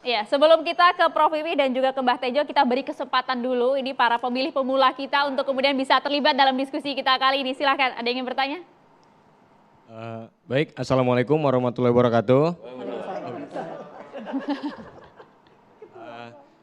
Ya, sebelum kita ke Prof. Wiwi dan juga ke Mbah Tejo, kita beri kesempatan dulu ini para pemilih pemula kita untuk kemudian bisa terlibat dalam diskusi kita kali ini. Silahkan, ada yang ingin bertanya? Baik, Assalamualaikum warahmatullahi wabarakatuh.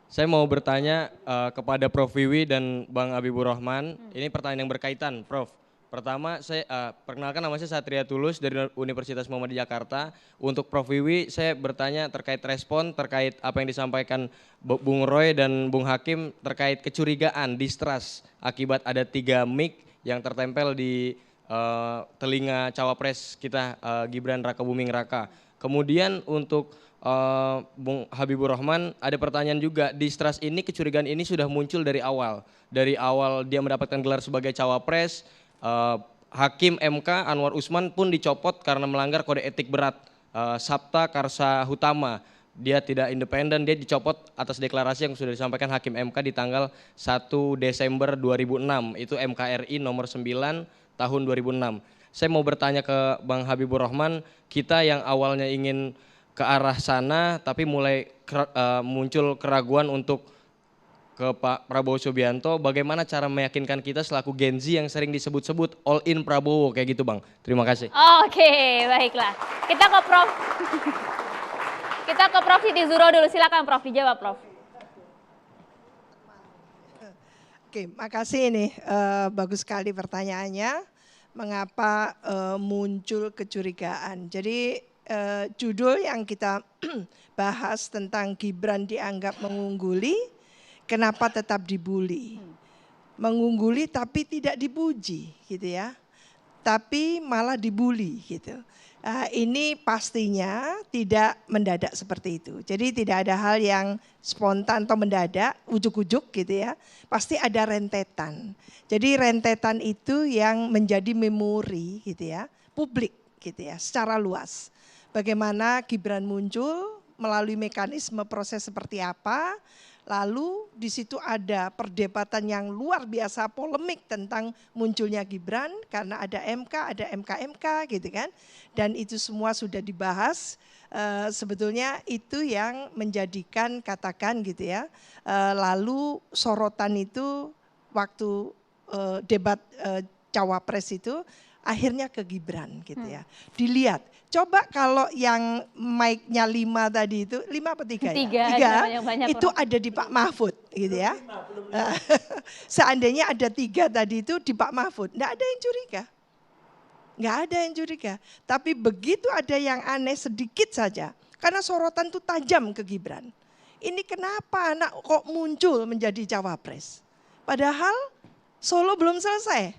Saya mau bertanya kepada Prof. Wiwi dan Bang Habibur Rahman. Ini pertanyaan yang berkaitan, Prof. Pertama, saya perkenalkan, nama saya Satria Tulus dari Universitas Muhammadiyah Jakarta. Untuk Prof. Wiwi, saya bertanya terkait respon, terkait apa yang disampaikan Bung Roy dan Bung Hakim terkait kecurigaan, distrust akibat ada 3 mic yang tertempel di telinga cawapres kita Gibran Rakabuming Raka. Kemudian untuk Bung Habibur Rahman, ada pertanyaan juga, distrust ini, kecurigaan ini sudah muncul dari awal. Dari awal dia mendapatkan gelar sebagai cawapres, Hakim MK Anwar Usman pun dicopot karena melanggar kode etik berat. Sabta Karsa Hutama, dia tidak independen, dia dicopot atas deklarasi yang sudah disampaikan Hakim MK di tanggal 1 Desember 2006, itu MKRI nomor 9 tahun 2006. Saya mau bertanya ke Bang Habibur Rahman, kita yang awalnya ingin ke arah sana tapi mulai muncul keraguan untuk ke Pak Prabowo Subianto, bagaimana cara meyakinkan kita selaku Gen Z yang sering disebut-sebut all in Prabowo kayak gitu Bang. Terima kasih. Oke, baiklah. Kita ke Prof. Kita ke Prof. Siti Zuro dulu, silakan Prof, dijawab Prof. Oke, makasih ini bagus sekali pertanyaannya. Mengapa muncul kecurigaan? Jadi judul yang kita bahas tentang Gibran dianggap mengungguli, kenapa tetap dibully? Mengungguli tapi tidak dipuji gitu ya. Tapi malah dibully gitu. Ini pastinya tidak mendadak seperti itu. Jadi tidak ada hal yang spontan atau mendadak, ujuk-ujuk gitu ya. Pasti ada rentetan. Jadi rentetan itu yang menjadi memori gitu ya, publik gitu ya, secara luas. Bagaimana Gibran muncul, melalui mekanisme proses seperti apa, lalu di situ ada perdebatan yang luar biasa polemik tentang munculnya Gibran karena ada MK, ada MK gitu kan. Dan itu semua sudah dibahas, sebetulnya itu yang menjadikan katakan gitu ya, lalu sorotan itu waktu debat cawapres itu akhirnya ke Gibran gitu ya. Dilihat, coba kalau yang mic-nya 5 tadi itu, 5 apa 3 ya? 3, banyak, itu ada di Pak Mahfud gitu ya. Seandainya ada 3 tadi itu di Pak Mahfud, enggak ada yang curiga. Enggak ada yang curiga. Tapi begitu ada yang aneh sedikit saja, karena sorotan itu tajam ke Gibran. Ini kenapa anak kok muncul menjadi cawapres? Padahal Solo belum selesai.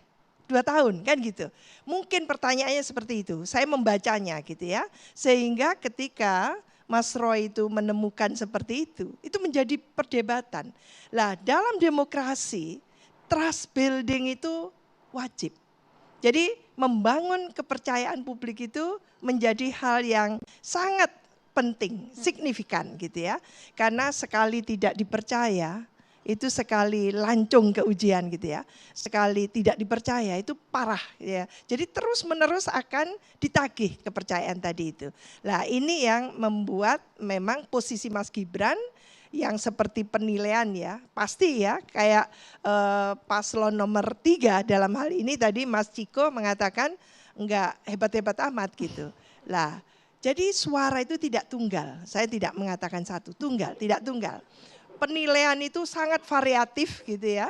2 tahun kan gitu. Mungkin pertanyaannya seperti itu. Saya membacanya gitu ya. Sehingga ketika Mas Roy itu menemukan seperti itu menjadi perdebatan. Lah dalam demokrasi trust building itu wajib. Jadi membangun kepercayaan publik itu menjadi hal yang sangat penting, signifikan gitu ya. Karena sekali tidak dipercaya, itu sekali lancung ke ujian gitu ya. Sekali tidak dipercaya itu parah ya. Jadi terus menerus akan ditagih kepercayaan tadi itu. Nah ini yang membuat memang posisi Mas Gibran yang seperti penilaian ya. Pasti ya kayak paslon nomor 3 dalam hal ini tadi Mas Ciko mengatakan enggak hebat-hebat amat gitu. Lah jadi suara itu tidak tunggal. Saya tidak mengatakan satu, tunggal, tidak tunggal. Penilaian itu sangat variatif gitu ya,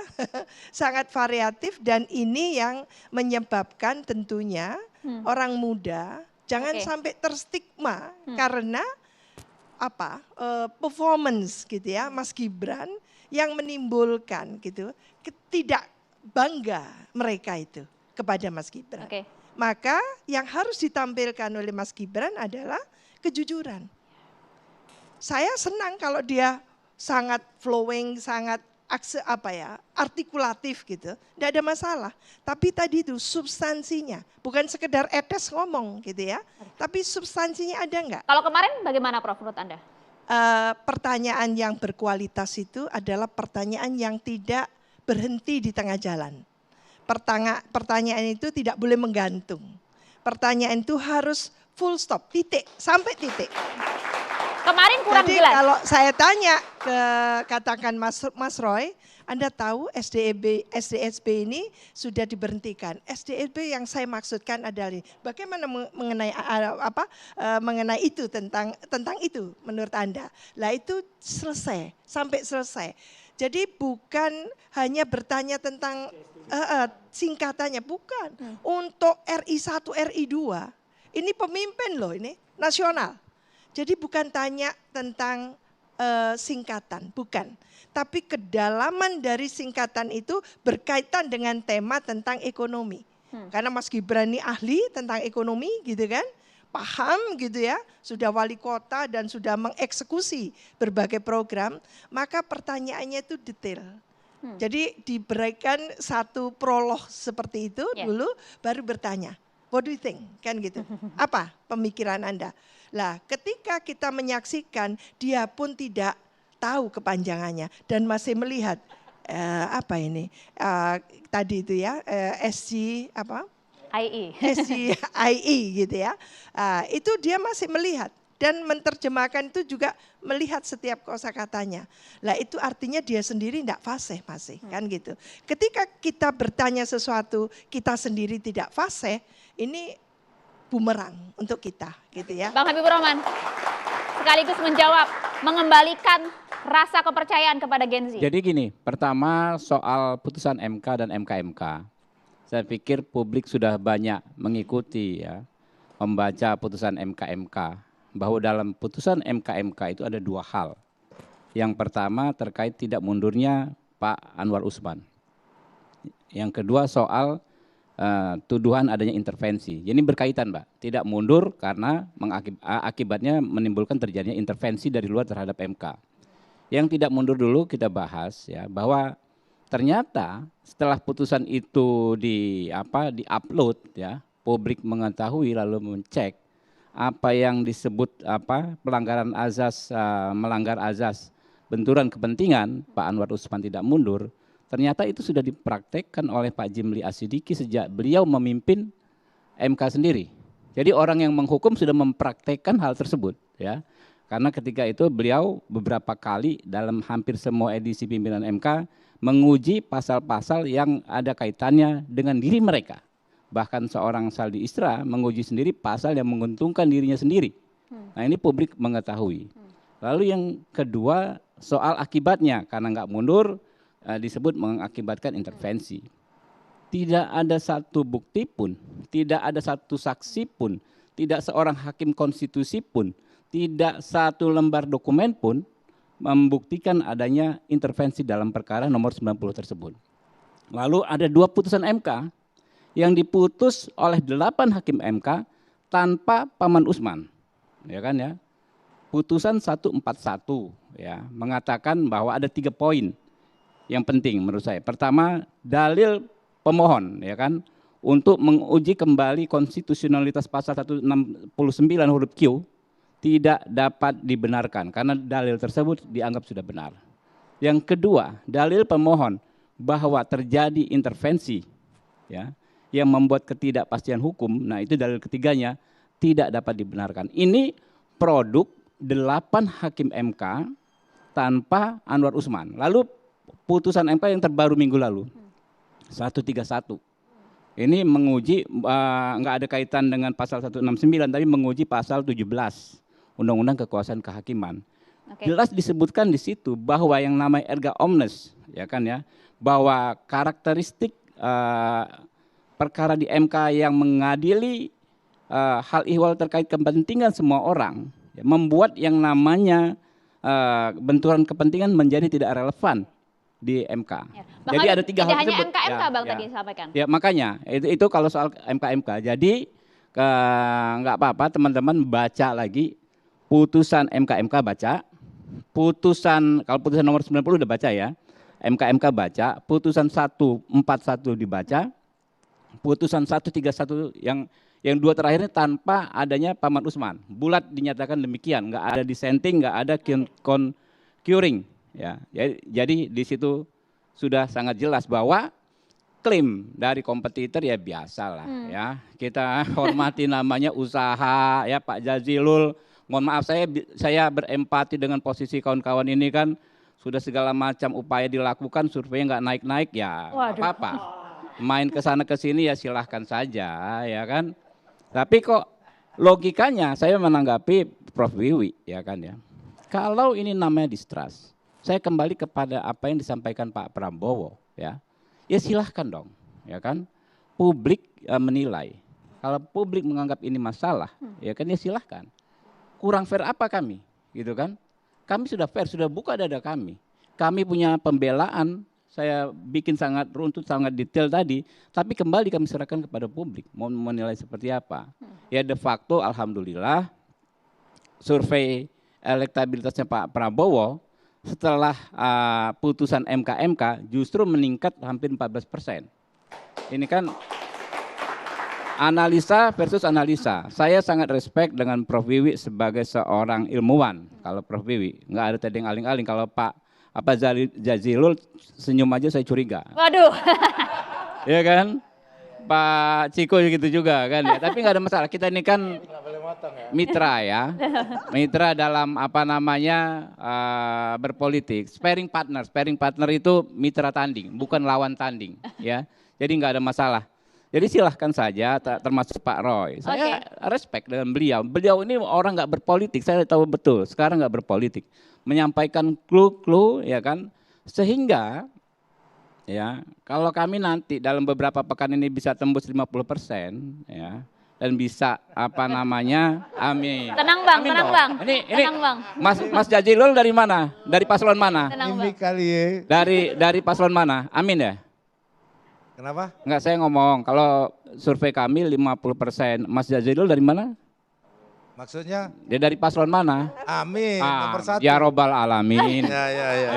sangat variatif dan ini yang menyebabkan tentunya orang muda jangan sampai terstigma karena apa performance gitu ya Mas Gibran yang menimbulkan gitu tidak bangga mereka itu kepada Mas Gibran. Maka yang harus ditampilkan oleh Mas Gibran adalah kejujuran. Saya senang kalau dia sangat flowing, sangat artikulatif gitu, tidak ada masalah. Tapi tadi itu substansinya, bukan sekedar etes ngomong gitu ya, tapi substansinya ada enggak? Kalau kemarin bagaimana Prof menurut Anda? Pertanyaan yang berkualitas itu adalah pertanyaan yang tidak berhenti di tengah jalan. Pertanyaan itu tidak boleh menggantung. Pertanyaan itu harus full stop, titik, sampai titik. Kemarin kurang Jadi jelas. kalau saya tanya ke katakan Mas Roy, Anda tahu SDSB ini sudah diberhentikan. SDSB yang saya maksudkan adalah bagaimana mengenai itu tentang itu menurut Anda. Lah itu selesai sampai selesai. Jadi bukan hanya bertanya tentang singkatannya, bukan. Untuk RI1, RI2, ini pemimpin loh ini, nasional. Jadi bukan tanya tentang singkatan, bukan. Tapi kedalaman dari singkatan itu berkaitan dengan tema tentang ekonomi. Karena Mas Gibran ini ahli tentang ekonomi gitu kan, paham gitu ya, sudah wali kota dan sudah mengeksekusi berbagai program, maka pertanyaannya itu detail. Jadi diberikan satu prolog seperti itu dulu, baru bertanya, what do you think? Kan gitu, apa pemikiran Anda? Lah ketika kita menyaksikan, dia pun tidak tahu kepanjangannya dan masih melihat apa ini tadi itu ya SG apa? IE. SGIE gitu ya. Itu dia masih melihat dan menerjemahkan itu juga melihat setiap kosakatanya. Lah itu artinya dia sendiri tidak fasih masih kan gitu. Ketika kita bertanya sesuatu kita sendiri tidak fasih, ini bumerang untuk kita gitu ya. Bang Habibur Rahman sekaligus menjawab, mengembalikan rasa kepercayaan kepada Gen Z. Jadi gini, pertama soal putusan MK dan MK-MK. Saya pikir publik sudah banyak mengikuti ya, membaca putusan MK-MK. Bahwa dalam putusan MK-MK itu ada dua hal. Yang pertama terkait tidak mundurnya Pak Anwar Usman. Yang kedua soal tuduhan adanya intervensi. Jadi berkaitan Mbak, tidak mundur karena akibatnya menimbulkan terjadinya intervensi dari luar terhadap MK. Yang tidak mundur dulu kita bahas ya, bahwa ternyata setelah putusan itu di-upload ya, publik mengetahui lalu mencek apa yang disebut pelanggaran azas, melanggar azas benturan kepentingan, Pak Anwar Usman tidak mundur. Ternyata itu sudah dipraktekkan oleh Pak Jimli Asidiki sejak beliau memimpin MK sendiri. Jadi orang yang menghukum sudah mempraktekkan hal tersebut ya. Karena ketika itu beliau beberapa kali dalam hampir semua edisi pimpinan MK menguji pasal-pasal yang ada kaitannya dengan diri mereka. Bahkan seorang Saldi Isra menguji sendiri pasal yang menguntungkan dirinya sendiri. Nah ini publik mengetahui. Lalu yang kedua soal akibatnya, karena nggak mundur disebut mengakibatkan intervensi. Tidak ada satu bukti pun, tidak ada satu saksi pun, tidak seorang hakim konstitusi pun, tidak satu lembar dokumen pun membuktikan adanya intervensi dalam perkara nomor 90 tersebut. Lalu ada dua putusan MK yang diputus oleh 8 hakim MK tanpa Paman Usman. Ya kan ya. Putusan 141 ya, mengatakan bahwa ada 3 poin yang penting menurut saya. Pertama, dalil pemohon ya kan untuk menguji kembali konstitusionalitas pasal 169 huruf Q tidak dapat dibenarkan karena dalil tersebut dianggap sudah benar. Yang kedua, dalil pemohon bahwa terjadi intervensi ya yang membuat ketidakpastian hukum, nah itu dalil ketiganya tidak dapat dibenarkan. Ini produk 8 hakim MK tanpa Anwar Usman. Lalu putusan MK yang terbaru minggu lalu 131. Ini menguji nggak ada kaitan dengan pasal 169 tapi menguji pasal 17 Undang-Undang Kekuasaan Kehakiman. Jelas disebutkan di situ bahwa yang namanya erga omnes ya kan ya, bahwa karakteristik perkara di MK yang mengadili hal ihwal terkait kepentingan semua orang ya, membuat yang namanya benturan kepentingan menjadi tidak relevan di MK. Ya. Jadi ada 3 hal hanya tersebut. MK-MK ya, Bang ya. tadi disampaikan. Ya makanya itu kalau soal MK-MK. Jadi nggak apa-apa teman-teman baca lagi putusan MK-MK baca, putusan kalau putusan nomor 90 udah baca ya, MK-MK baca, putusan 141 dibaca, putusan 131 yang 2 terakhirnya tanpa adanya Paman Usman. Bulat dinyatakan demikian, nggak ada dissenting, nggak ada concurring. Ya, jadi di situ sudah sangat jelas bahwa klaim dari kompetitor ya biasalah ya. Kita hormati namanya usaha ya Pak Jazilul Mohon maaf, saya berempati dengan posisi kawan-kawan ini kan, sudah segala macam upaya dilakukan, survei nggak naik-naik ya Waduh. apa-apa. Main ke sana ke sini ya silahkan saja, ya kan. Tapi kok logikanya saya menanggapi Prof. Wiwi, ya kan ya. Kalau ini namanya distrust, saya kembali kepada apa yang disampaikan Pak Prabowo, ya. Ya silahkan dong, ya kan. Publik menilai. Kalau publik menganggap ini masalah, ya kan ya silahkan. Kurang fair apa kami, gitu kan? Kami sudah fair, sudah buka dada kami. Kami punya pembelaan, saya bikin sangat runtut, sangat detail tadi, tapi kembali kami serahkan kepada publik, mau menilai seperti apa. Ya de facto alhamdulillah, survei elektabilitasnya Pak Prabowo setelah putusan MK justru meningkat hampir 14%. Ini kan analisa versus analisa. Saya sangat respect dengan Prof. Wiwi sebagai seorang ilmuwan. Kalau Prof. Wiwi, nggak ada tedeng aling-aling. Kalau Pak Jazilul senyum aja saya curiga. Waduh. Ya kan? Pak Ciko gitu juga kan ya. Tapi nggak ada masalah. Kita ini kan mitra ya. Mitra dalam apa namanya berpolitik. Sparring partner itu mitra tanding, bukan lawan tanding ya. Jadi nggak ada masalah. Jadi silahkan saja, termasuk Pak Roy. Saya respect dengan beliau. Beliau ini orang nggak berpolitik, saya tahu betul. Sekarang nggak berpolitik, menyampaikan clue-clue, ya kan. Sehingga, ya, kalau kami nanti dalam beberapa pekan ini bisa tembus 50%, ya, dan bisa apa namanya, amin. Tenang Bang, Amin tenang dong. Bang. Ini Tenang Bang. Mas Jazilul dari mana? Dari paslon mana? Tenang Ini Bang. kali ya. Dari paslon mana? Amin ya? Kenapa? Enggak, saya ngomong, kalau survei kami 50%, Mas Jazilul dari mana? Maksudnya? Dia dari paslon mana? Amin, nomor 1. Ya Robbal Alamin. Ya.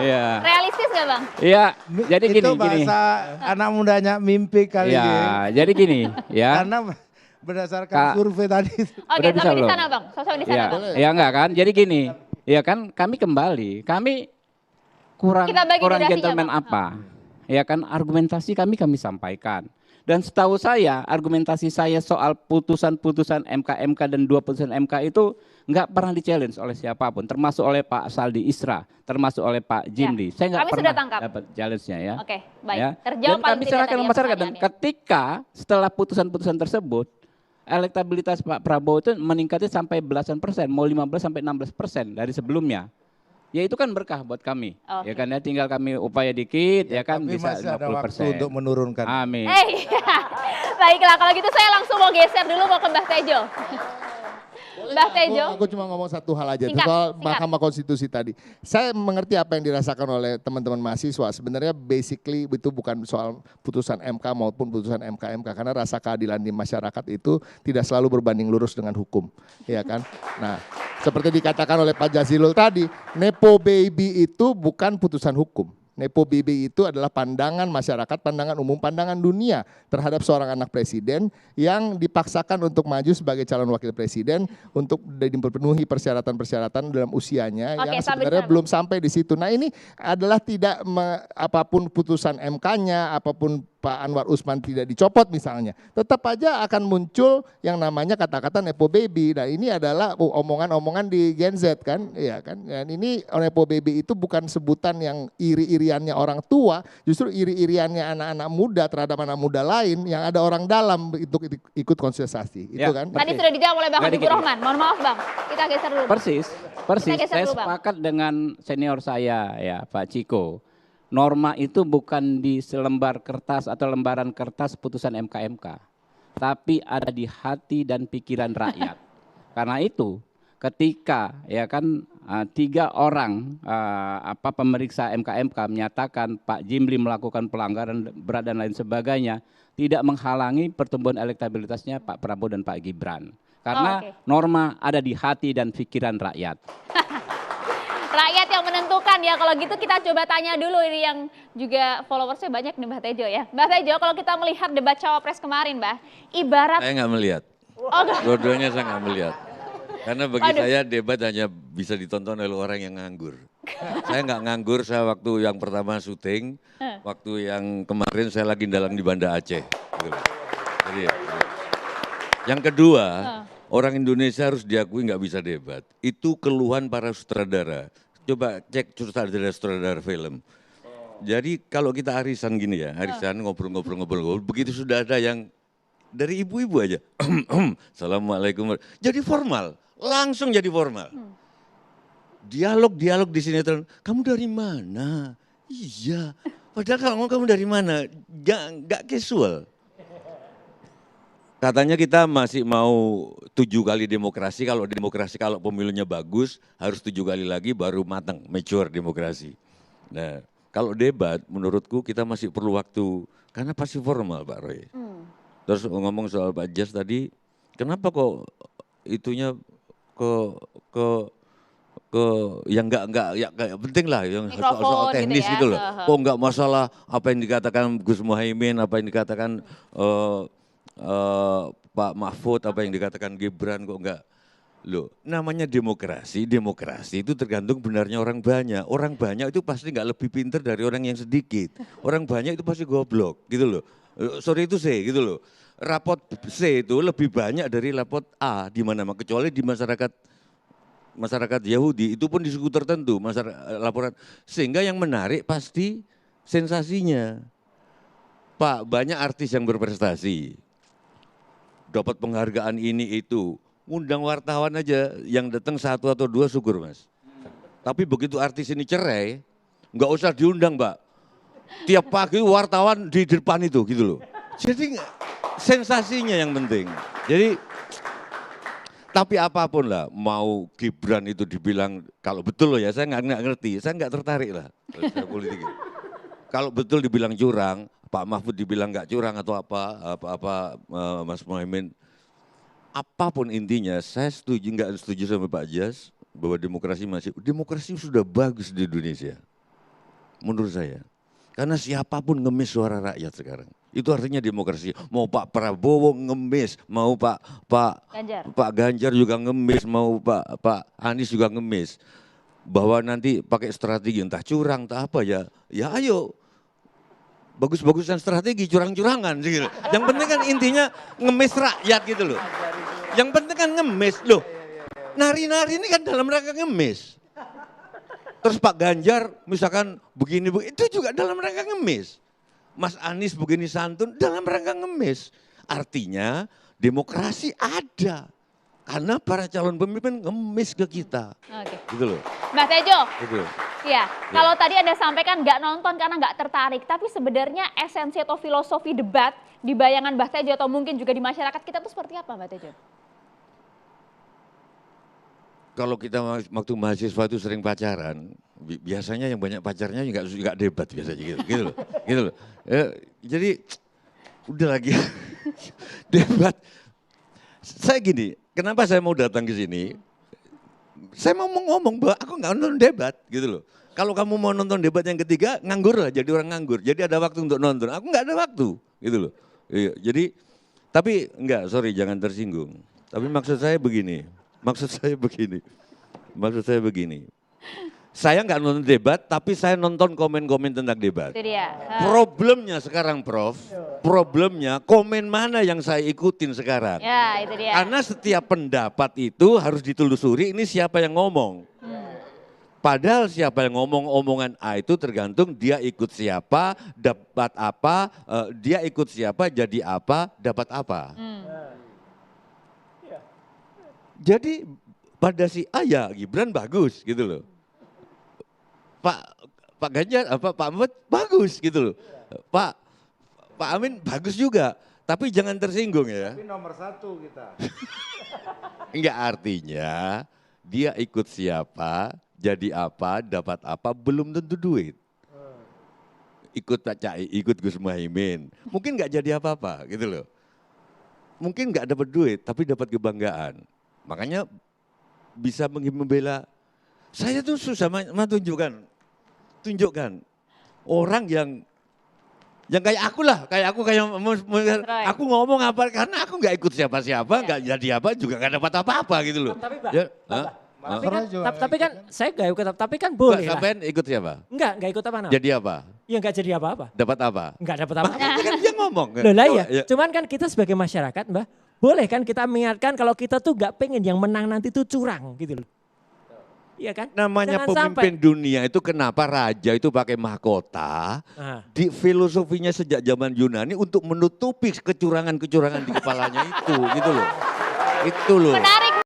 Iya. Realistis gak Bang? Iya, jadi Itu gini. bahasa anak mudanya mimpi kali Ya, ya. jadi gini, ya. Karena berdasarkan Kak. survei tadi. Oke, Udah bisa sampai di belum? sana Bang. Sampai di sana Ya, Bang. ya enggak kan? Jadi gini, ya kan kami kembali, kami kurang Kita bagi durasinya, gentleman Bang. apa? Ya kan argumentasi kami sampaikan. Dan setahu saya argumentasi saya soal putusan-putusan MK dan 2 putusan MK itu nggak pernah di-challenge oleh siapapun, termasuk oleh Pak Saldi Isra, termasuk oleh Pak Jimli. Saya nggak Kami pernah sudah tangkap. dapat challenge-nya ya. Oke, baik. Ya. Terjawab Dan paling kami tidak serahkan tadi ke ya masyarakat, dan pertanyaannya. ketika setelah putusan-putusan tersebut elektabilitas Pak Prabowo itu meningkatnya sampai belasan persen, mau 15 sampai 16% dari sebelumnya. Ya itu kan berkah buat kami. Oke. Ya kan ya, tinggal kami upaya dikit ya kan Tapi bisa masih ada 50%. waktu untuk menurunkan. Amin. Baiklah, kalau gitu saya langsung mau geser dulu mau ke Mbah Tejo. Mbah Tejo. Aku cuma ngomong satu hal aja, itu Singkat, soal singkat. Mahkamah Konstitusi tadi. Saya mengerti apa yang dirasakan oleh teman-teman mahasiswa. Sebenarnya basically itu bukan soal putusan MK maupun putusan MK karena rasa keadilan di masyarakat itu tidak selalu berbanding lurus dengan hukum, ya kan? Nah, seperti dikatakan oleh Pak Jazilul tadi, Nepo Baby itu bukan putusan hukum. Nepo baby itu adalah pandangan masyarakat, pandangan umum, pandangan dunia terhadap seorang anak presiden yang dipaksakan untuk maju sebagai calon wakil presiden untuk dipenuhi persyaratan-persyaratan dalam usianya Oke, yang sampai sebenarnya sana, belum sampai di situ. Nah ini adalah tidak apapun putusan MK-nya, apapun Pak Anwar Usman tidak dicopot misalnya, tetap aja akan muncul yang namanya kata-kata Nepo baby. Nah ini adalah omongan-omongan di Gen Z kan, ya kan. Dan ini Nepo baby itu bukan sebutan yang iri-iriannya orang tua, justru iri-iriannya anak-anak muda terhadap anak muda lain yang ada orang dalam untuk ikut kontestasi, itu Ya, kan. Tadi sudah dijawab oleh Bang Nggak Habibur dikit. Rahman. Mohon maaf Bang, kita geser dulu. Persis. Kita geser Saya dulu, Bang. sepakat dengan senior saya ya Pak Ciko. Norma itu bukan di selembar kertas atau lembaran kertas putusan MK, tapi ada di hati dan pikiran rakyat. Karena itu, ketika ya kan 3 orang pemeriksa MK menyatakan Pak Jimli melakukan pelanggaran berat dan lain sebagainya, tidak menghalangi pertumbuhan elektabilitasnya Pak Prabowo dan Pak Gibran. Karena oke. norma ada di hati dan pikiran rakyat. Rakyat yang menentukan ya. Kalau gitu kita coba tanya dulu ini yang juga followersnya banyak nih Mbah Tejo ya. Mbah Tejo, kalau kita melihat debat cawapres kemarin Mbah, ibarat Saya nggak melihat. oh, enggak. Dua-duanya saya nggak melihat. Karena bagi Waduh. saya debat hanya bisa ditonton oleh orang yang nganggur. Saya nggak nganggur, saya waktu yang pertama syuting, waktu yang kemarin saya lagi dalang di Banda Aceh. Gitu. Jadi, yang kedua, orang Indonesia harus diakui nggak bisa debat. Itu keluhan para sutradara. Coba cek sutradara film. Jadi kalau kita arisan gini ya, arisan ngobrol-ngobrol, begitu sudah ada yang dari ibu-ibu aja, Assalamualaikum, jadi formal, langsung jadi formal. Dialog di sinetron, kamu dari mana? Iya, padahal kamu dari mana? Gak casual. Katanya kita masih mau 7 kali demokrasi, kalau pemilunya bagus harus 7 kali lagi baru matang, mature demokrasi. Nah kalau debat menurutku kita masih perlu waktu, karena pasti formal Pak Roy. Terus ngomong soal Pak Jas tadi, kenapa kok itunya ke yang enggak ya kayak penting lah yang soal teknis gitu loh. Kok enggak masalah apa yang dikatakan Gus Muhaimin, apa yang dikatakan Pak Mahfud, apa yang dikatakan Gibran, kok enggak. Loh, namanya demokrasi itu tergantung benarnya orang banyak. Orang banyak itu pasti enggak lebih pintar dari orang yang sedikit. Orang banyak itu pasti goblok gitu loh. Sorry itu C gitu loh. Rapot C itu lebih banyak dari rapot A di mana-mana, kecuali di masyarakat Yahudi, itu pun di suku tertentu, laporan. Sehingga yang menarik pasti sensasinya. Pak, banyak artis yang berprestasi, dapat penghargaan ini itu, undang wartawan aja yang datang 1 atau 2 syukur Mas. Tapi begitu artis ini cerai, nggak usah diundang Mbak. Tiap pagi wartawan di depan itu gitu loh. Jadi sensasinya yang penting. Jadi tapi apapun lah, mau Gibran itu dibilang, kalau betul loh ya, saya nggak ngerti, saya nggak tertarik lah politik. Kalau betul dibilang curang, Pak Mahfud dibilang nggak curang atau apa Mas Muhaimin, apapun intinya, saya nggak setuju sama Pak Jas bahwa demokrasi sudah bagus di Indonesia, menurut saya. Karena siapapun ngemis suara rakyat sekarang. Itu artinya demokrasi. Mau Pak Prabowo ngemis, mau Pak Ganjar juga ngemis, mau Pak Anies juga ngemis. Bahwa nanti pakai strategi entah curang, entah apa ya ayo. Bagus-bagusan strategi, curang-curangan. Gitu. Yang penting kan intinya ngemis rakyat gitu loh. Yang penting kan ngemis loh. Nari-nari ini kan dalam rangka ngemis. Terus Pak Ganjar misalkan begini, itu juga dalam rangka ngemis. Mas Anies begini santun dalam rangka ngemis. Artinya demokrasi ada. Karena para calon pemimpin ngemis ke kita. Oke. Gitu loh. Mbak Tejo, Gitu. ya, kalau tadi Anda sampaikan nggak nonton karena nggak tertarik. Tapi sebenarnya esensi atau filosofi debat di bayangan Mbak Tejo atau mungkin juga di masyarakat kita itu seperti apa Mbak Tejo? Kalau kita waktu mahasiswa itu sering pacaran, biasanya yang banyak pacarnya juga debat biasanya gitu loh. Gitu loh. Jadi udah lagi debat. Saya gini, kenapa saya mau datang ke sini? Saya mau ngomong bahwa aku nggak nonton debat gitu loh. Kalau kamu mau nonton debat yang ketiga, nganggur lah, jadi orang nganggur. Jadi ada waktu untuk nonton. Aku nggak ada waktu gitu loh. Iya, jadi tapi enggak, sorry jangan tersinggung. Tapi maksud saya begini. Saya nggak nonton debat, tapi saya nonton komen-komen tentang debat. Itu dia. Problemnya sekarang Prof, komen mana yang saya ikutin sekarang. Ya, itu dia. Karena setiap pendapat itu harus ditelusuri ini siapa yang ngomong. Padahal siapa yang ngomong omongan A itu tergantung dia ikut siapa, dapat apa, dia ikut siapa, jadi apa, dapat apa. Jadi pada si A ya Gibran bagus gitu loh. Pak Ganjar Pak Mahfud bagus gitu loh. Pak Amin bagus juga. Tapi jangan tersinggung ya. Tapi nomor 1 kita. Enggak, artinya dia ikut siapa, jadi apa, dapat apa, belum tentu duit. Ikut Pak Cai, ikut Gus Muhaimin. Mungkin nggak jadi apa-apa gitu loh. Mungkin nggak dapat duit tapi dapat kebanggaan. Makanya bisa membela. Saya tuh susah tunjukkan orang yang kayak aku lah, kayak aku ngomong apa karena aku nggak ikut siapa-siapa, nggak jadi apa juga nggak dapat apa-apa gitu loh. Tapi Pak, Ya, tapi kan saya nggak ikut, tapi kan boleh lah. Sampean ikut siapa? Nggak ikut apa namanya? Jadi apa? Ya nggak jadi apa-apa. Dapat apa? Nggak dapat apa-apa. Makanya kan dia ngomong. Loh lah ya, Ya. cuman kan kita sebagai masyarakat Mbak, boleh kan kita mengingatkan kalau kita tuh gak pengen yang menang nanti tuh curang gitu loh. Iya kan? Namanya Jangan pemimpin dunia itu kenapa raja itu pakai mahkota? Di filosofinya sejak zaman Yunani untuk menutupi kecurangan-kecurangan di kepalanya itu, gitu loh. Itu loh. Menarik